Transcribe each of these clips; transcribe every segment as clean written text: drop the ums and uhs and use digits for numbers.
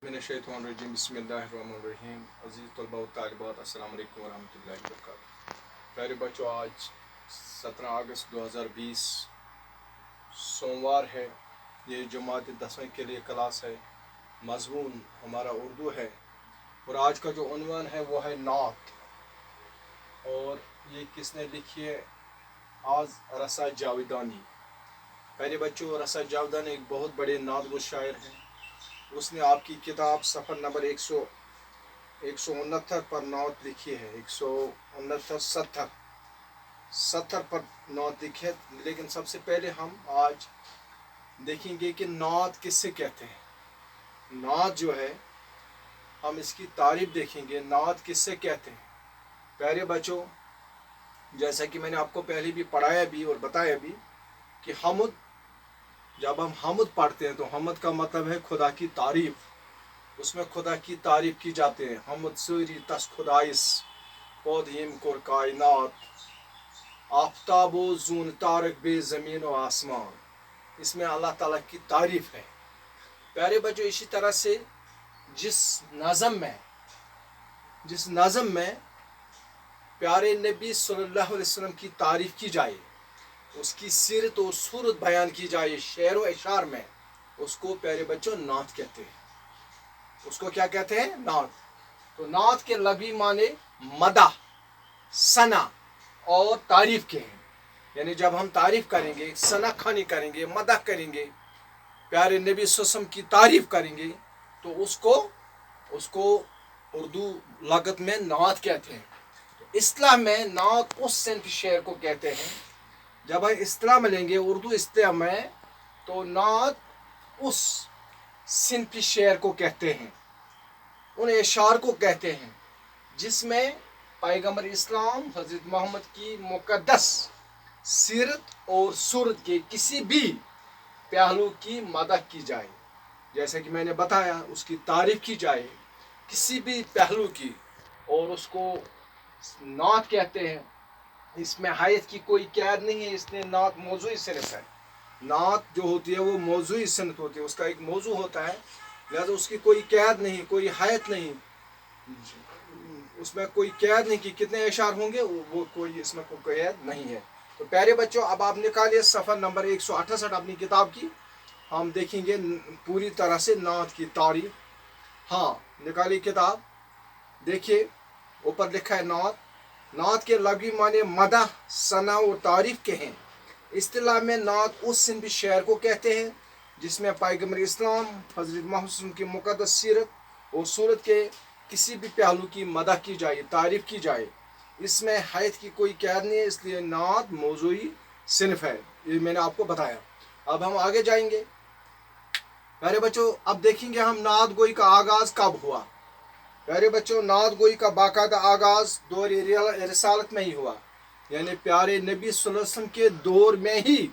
मिनश्शैतानिर्रजीम बिस्मिल्लाहिर्रहमानिर्रहीम अज़ीज़ तलबा व तालिबात अस्सलाम वालेकुम वरहमतुल्लाहि वबरकातुहू। प्यारे बच्चों, आज 17 अगस्त 2020 सोमवार है। ये जमात 10वीं के लिए क्लास है। मज़मून हमारा उर्दू है और आज का जो उन्वान है वो है नात। और ये किसने लिखी है? आज रसा जावेदानी। प्यारे बच्चों, रसा जावेदानी एक बहुत बड़े नात गो शायर हैं। उसने आपकी किताब सफ़र नंबर 169 पर नात लिखी है। 169 70 पर नात लिखी है। लेकिन सबसे पहले हम आज देखेंगे कि नात किससे कहते हैं। नात जो है, हम इसकी तारीफ देखेंगे। नात किससे कहते हैं? प्यारे बच्चों, जैसा कि मैंने आपको पहले भी पढ़ाया भी और बताया भी कि हमद, जब हम हमद पढ़ते हैं तो हमद का मतलब है खुदा की तारीफ। उसमें खुदा की तारीफ की जाती है। हमद सूरी तस खुदाइस पौधीम कोर कायनात आफ्ताबो जून तारक बे ज़मीन व आसमान। इसमें अल्लाह ताला की तारीफ है। प्यारे बच्चों, इसी तरह से जिस नज़म में प्यारे नबी सल्लल्लाहु अलैहि वसल्लम की तारीफ की जाए, उसकी सीरत और सूरत बयान की जाए शेर व इशार में, उसको प्यारे बच्चों नात कहते हैं। उसको क्या कहते हैं? नात। तो नात के लगी माने मदा, सना और तारीफ के हैं। यानी जब हम तारीफ करेंगे, सना खानी करेंगे, मदा करेंगे, प्यारे नबी सल्लल्लाहु की तारीफ करेंगे, तो उसको उर्दू लगत में नात कहते हैं। तो इस्लाह में नात उस सिंफ शेर को कहते हैं। जब हम इस्लाह में लेंगे उर्दू इस्लाह में, तो नात उस सिंफ शेर को कहते हैं, उन इशार को कहते हैं जिसमें पैगंबर इस्लाम हज़रत मोहम्मद की मुक़द्दस सीरत और सूरत के किसी भी पहलू की मदद की जाए। जैसे कि मैंने बताया, उसकी तारीफ की जाए किसी भी पहलू की, और उसको नात कहते हैं। इसमें हायत की कोई कैद नहीं है। इसने नात मौजूई सिनत है। नात जो होती है वो मौजूई सिनत होती है, उसका एक मौजू होता है, लिहाजा उसकी कोई कैद नहीं, कोई हायत नहीं, उसमें कोई कैद नहीं कि कितने इशार होंगे, वो कोई इसमें कोई कैद नहीं है। तो प्यारे बच्चों, अब आप निकालिए सफ़र नंबर 168 अपनी किताब की। हम देखेंगे पूरी तरह से नात की तारीफ। हाँ, निकालिए किताब। देखिए ऊपर लिखा है नात। नात के लगी माने मदा, सना और तारीफ के हैं। इस्तिलाह में नात उस सिंफ शेर को कहते हैं जिसमें पैगंबर इस्लाम हज़रत मोहम्मद की मुक़द्दस सीरत और सूरत के किसी भी पहलू की मदह की जाए, तारीफ की जाए। इसमें हैत की कोई कैद नहीं है, इसलिए नात मौजूई सिनफ है। ये मैंने आपको बताया। अब हम आगे जाएंगे। प्यारे बच्चों, अब देखेंगे हम नात गोई का आगाज़ कब हुआ। प्यारे बच्चों, नात गोई का बाकायदा आगाज़ दौर रिसालत में ही हुआ। यानी प्यारे नबी सल्लल्लाहु अलैहि वसल्लम के दौर में ही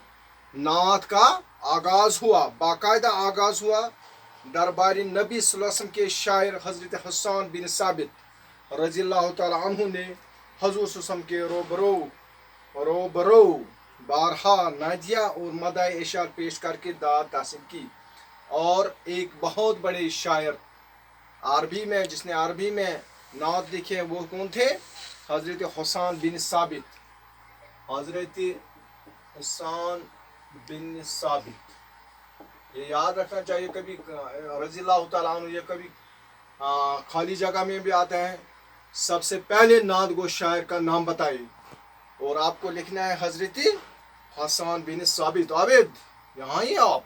नात का आगाज़ हुआ, बाकायदा आगाज़ हुआ। दरबारी नबी सल्लल्लाहु अलैहि वसल्लम के शायर हज़रत हसन बिन साबित रज़ियल्लाहु तआला अन्हु ने हुज़ूर सल्लल्लाहु अलैहि वसल्लम के रोबरो बारहा नादिया और मदाए इशार पेश करके दाद हासिल की। और एक बहुत बड़े शायर अरबी में, जिसने अरबी में नात लिखे हैं, वो कौन थे? हज़रत हसन बिन साबित। हज़रत हसन बिन साबित, ये याद रखना चाहिए। कभी रज़ियल्लाहु तआला अन्हु, ये कभी खाली जगह में भी आता है। सबसे पहले नात गो शायर का नाम बताइए, और आपको लिखना है हज़रत हसन बिन साबित। आबिद, यहाँ ही आप।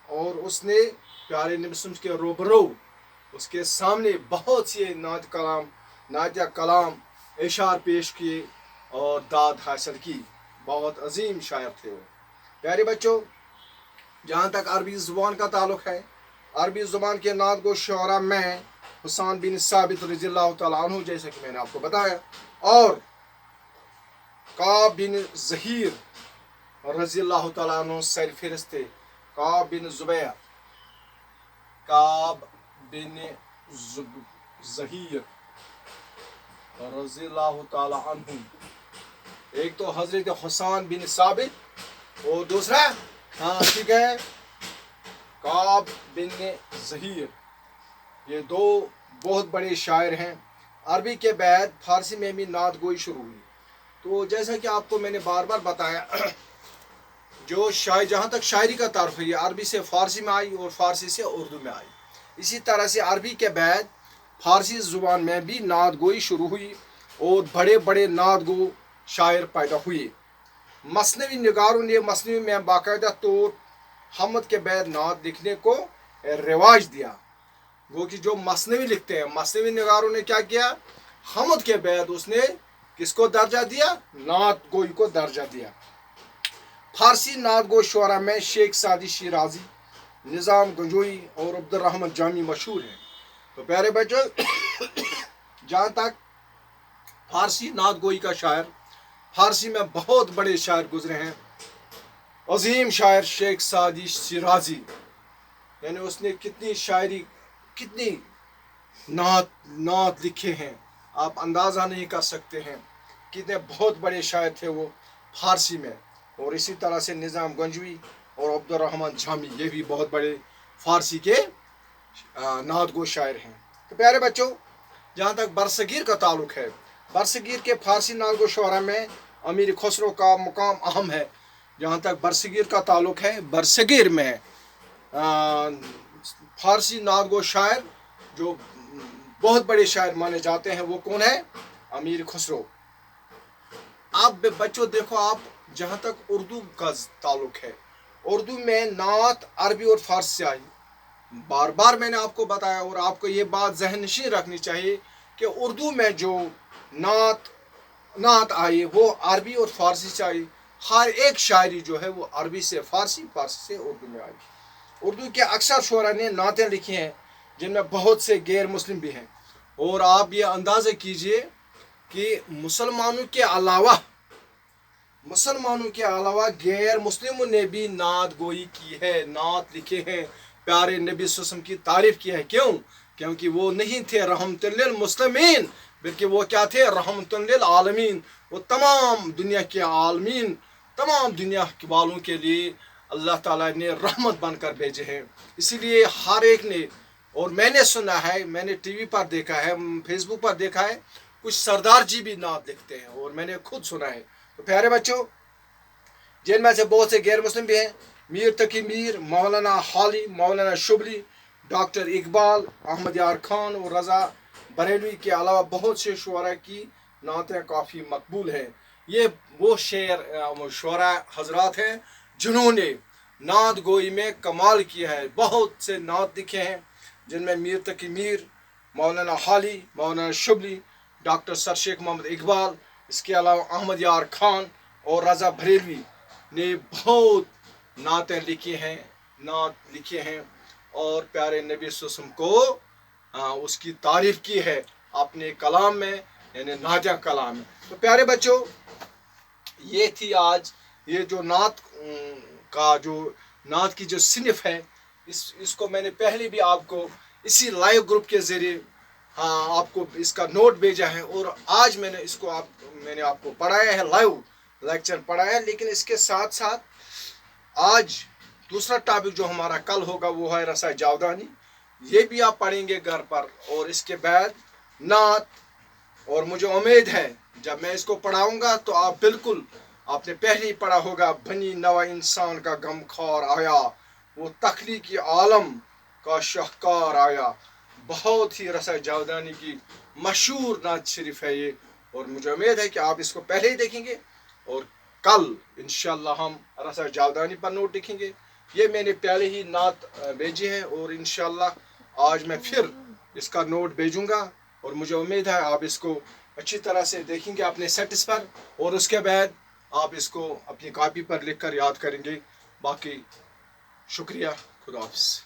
और उसने प्यारे नबी के रोबरो, उसके सामने बहुत सी नादिया कलाम इशार पेश किए और दाद हासिल की। बहुत अजीम शायर थे वो। प्यारे बच्चों, जहाँ तक अरबी ज़ुबान का ताल्लुक़ है, अरबी ज़ुबान के नात गो शुअरा में हुसैन बिन साबित रज़ियल्लाहु तआला अन्हु, जैसे कि मैंने आपको बताया, और काब बिन ज़हीर रज़ियल्लाहु तआला अन्हु सर फिरिस्ते, काब बिन ज़ुबैर, काब बिन ज़हीर रज़ियल्लाहु तआला अन्हु। एक तो हज़रत हुसैन बिन साबित और दूसरा, हाँ ठीक है, काब बिन ज़हीर یہ دو بہت بڑے شاعر ہیں. عربی کے بعد فارسی میں بھی نعت گوئی شروع ہوئی. تو جیسا کہ آپ کو میں نے بار بار بتایا جو جہاں تک شاعری کا تعارف ہے یہ عربی سے فارسی میں آئی اور فارسی سے اردو میں آئی. اسی طرح سے عربی کے بعد فارسی زبان میں بھی نعت گوئی شروع ہوئی اور بڑے بڑے نعت گو شاعر پیدا ہوئے. مثنوی نگاروں نے مثنوی میں باقاعدہ طور حمد کے بعد نعت لکھنے کو رواج دیا. وہ کہ جو مثنوی لکھتے ہیں مثنوی نگاروں نے کیا کیا حمد کے بعد اس نے کس کو درجہ دیا نعت گوئی کو درجہ دیا. فارسی نعت گو شعراء میں شیخ سعدی شیرازی نظام گنجوئی اور عبد الرحمن جامی مشہور ہیں. تو پیارے بچوں جہاں تک فارسی نعت گوئی کا شاعر فارسی میں بہت بڑے شاعر گزرے ہیں. عظیم شاعر شیخ سعدی شیرازی یعنی اس نے کتنی شاعری کتنی نعت لکھے ہیں آپ اندازہ نہیں کر سکتے ہیں. کتنے بہت بڑے شاعر تھے وہ فارسی میں. اور اسی طرح سے نظام گنجوی اور عبد الرحمن جامی یہ بھی بہت بڑے فارسی کے نعت گو شاعر ہیں. تو پیارے بچوں جہاں تک برصغیر کا تعلق ہے برصغیر کے فارسی نعت گو شعراء میں امیر خسرو کا مقام اہم ہے. جہاں تک برصغیر کا تعلق ہے برصغیر میں فارسی نعت گو شاعر جو بہت بڑے شاعر مانے جاتے ہیں وہ کون ہے امیر خسرو. اب بچوں دیکھو آپ جہاں تک اردو کا تعلق ہے اردو میں نعت عربی اور فارسی سے آئی. بار بار میں نے آپ کو بتایا اور آپ کو یہ بات ذہن نشین رکھنی چاہیے کہ اردو میں جو نعت آئی وہ عربی اور فارسی سے آئی. ہر ایک شاعری جو ہے وہ عربی سے فارسی فارسی سے اردو میں آئی. اردو کے اکثر شعراء نے نعتیں لکھی ہیں جن میں بہت سے غیر مسلم بھی ہیں. اور آپ یہ اندازہ کیجئے کہ مسلمانوں کے علاوہ غیر مسلموں نے بھی نعت گوئی کی ہے نعت لکھے ہیں پیارے نبی صلی اللہ علیہ وسلم کی تعریف کی ہے. کیوں؟ کیونکہ وہ نہیں تھے رحمت للمسلمین بلکہ وہ کیا تھے رحمت للعالمین. وہ تمام دنیا کے عالمین تمام دنیا والوں کے لیے اللہ تعالیٰ نے رحمت بن کر بھیجے ہیں. اسی لیے ہر ایک نے اور میں نے سنا ہے میں نے ٹی وی پر دیکھا ہے فیس بک پر دیکھا ہے کچھ سردار جی بھی نعت لکھتے ہیں اور میں نے خود سنا ہے. تو پیارے بچوں جن میں سے بہت سے غیر مسلم بھی ہیں میر تقی میر مولانا حالی مولانا شبلی ڈاکٹر اقبال احمد یار خان اور رضا بریلوی کے علاوہ بہت سے شعراء کی نعتیں کافی مقبول ہیں. یہ وہ شعراء حضرات ہیں جنہوں نے نعت گوئی میں کمال کیا ہے. بہت سے نعت لکھے ہیں جن میں میر تقی میر مولانا حالی مولانا شبلی ڈاکٹر سر شیخ محمد اقبال اس کے علاوہ احمد یار خان اور رضا بریلوی نے بہت نعتیں لکھی ہیں اور پیارے نبی صلی اللہ علیہ وسلم کو اس کی تعریف کی ہے اپنے کلام میں یعنی ناجہ کلام میں. تو پیارے بچوں یہ تھی آج یہ جو نعت کی جو صنف ہے اس کو میں نے پہلے بھی آپ کو اسی لائیو گروپ کے ذریعے آپ کو اس کا نوٹ بھیجا ہے اور آج میں نے آپ کو پڑھایا ہے لائیو لیکچر پڑھایا ہے. لیکن اس کے ساتھ ساتھ آج دوسرا ٹاپک جو ہمارا کل ہوگا وہ ہے رسائے جاودانی. یہ بھی آپ پڑھیں گے گھر پر اور اس کے بعد نعت. اور مجھے امید ہے جب میں اس کو پڑھاؤں گا تو آپ بالکل آپ نے پہلے ہی پڑھا ہوگا بنی نوا انسان کا غم خار آیا وہ تخلیقی عالم کا شاہکار آیا. بہت ہی رسائے جاودانی کی مشہور نعت شریف ہے یہ اور مجھے امید ہے کہ آپ اس کو پہلے ہی دیکھیں گے اور کل انشاءاللہ ہم رسائے جاودانی پر نوٹ لکھیں گے. یہ میں نے پہلے ہی نعت بھیجی ہے اور انشاءاللہ آج میں پھر اس کا نوٹ بھیجوں گا اور مجھے امید ہے آپ اس کو اچھی طرح سے دیکھیں گے اپنے سیٹس پر اور اس کے بعد آپ اس کو اپنی کاپی پر لکھ کر یاد کریں گے. باقی شکریہ. خدا حافظ.